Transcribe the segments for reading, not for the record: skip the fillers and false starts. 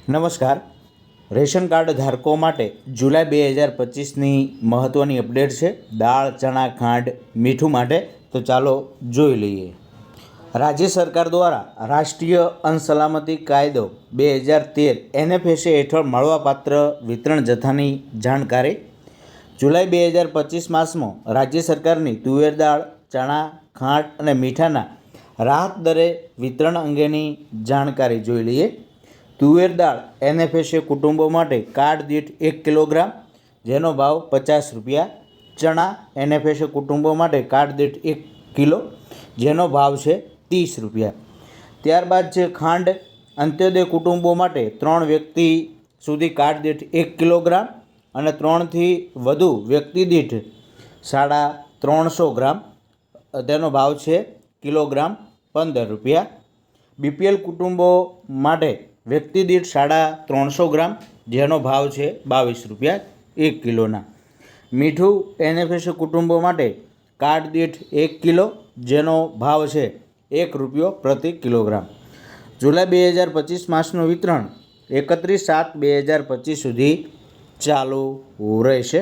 નમસ્કાર. Ration card ધારકો માટે જુલાઈ 2025ની મહત્ત્વની અપડેટ છે. દાળ, ચણા, ખાંડ, મીઠું માટે તો ચાલો જોઈ લઈએ. રાજ્ય સરકાર દ્વારા રાષ્ટ્રીય અન્ન સલામતી કાયદો 2013 NFSA હેઠળ મળવાપાત્ર વિતરણ જથ્થાની જાણકારી. જુલાઈ 2025 માસમાં રાજ્ય સરકારની તુવેર દાળ, ચણા, ખાંડ અને મીઠાના રાહત દરે વિતરણ અંગેની જાણકારી જોઈ લઈએ. તુવેર દાળ NFSA કુટુંબો માટે કાર્ડ દીઠ 1 કિલોગ્રામ, જેનો ભાવ 50 રૂપિયા. ચણા NFSA કુટુંબો માટે કાર્ડ દીઠ 1 કિલો, જેનો ભાવ છે 30 રૂપિયા. ત્યારબાદ છે ખાંડ. અંત્યોદય કુટુંબો માટે 3 વ્યક્તિ સુધી કાર્ડ દીઠ 1 કિલોગ્રામ અને 3થી વધુ વ્યક્તિ દીઠ 350 ગ્રામ, તેનો ભાવ છે કિલોગ્રામ 15 રૂપિયા. BPL કુટુંબો માટે વ્યક્તિ દીઠ 350 ગ્રામ, જેનો ભાવ છે 22 રૂપિયા 1 કિલોના. મીઠું NFSA કુટુંબો માટે કાર્ડ દીઠ 1 કિલો, જેનો ભાવ છે 1 રૂપિયો પ્રતિ કિલોગ્રામ. જુલાઈ 2025 માસનું વિતરણ 31/7/2025 સુધી ચાલુ રહેશે.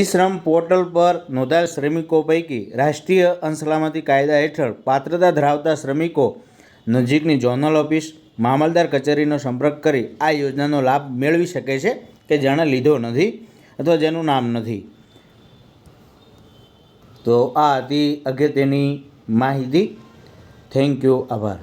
શ્રમ પોર્ટલ પર નોંધાયેલ શ્રમિકો પૈકી રાષ્ટ્રીય અન્ન સલામતી કાયદા હેઠળ પાત્રતા ધરાવતા શ્રમિકો નજીકની ઝોનલ ઓફિસ, મામલતદાર કચેરીનો સંપર્ક કરી આ યોજનાનો લાભ મેળવી શકે છે કે જેણે લીધો નથી અથવા જેનું નામ નથી. તો આ હતી અગત્યની માહિતી. Thank you. આભાર.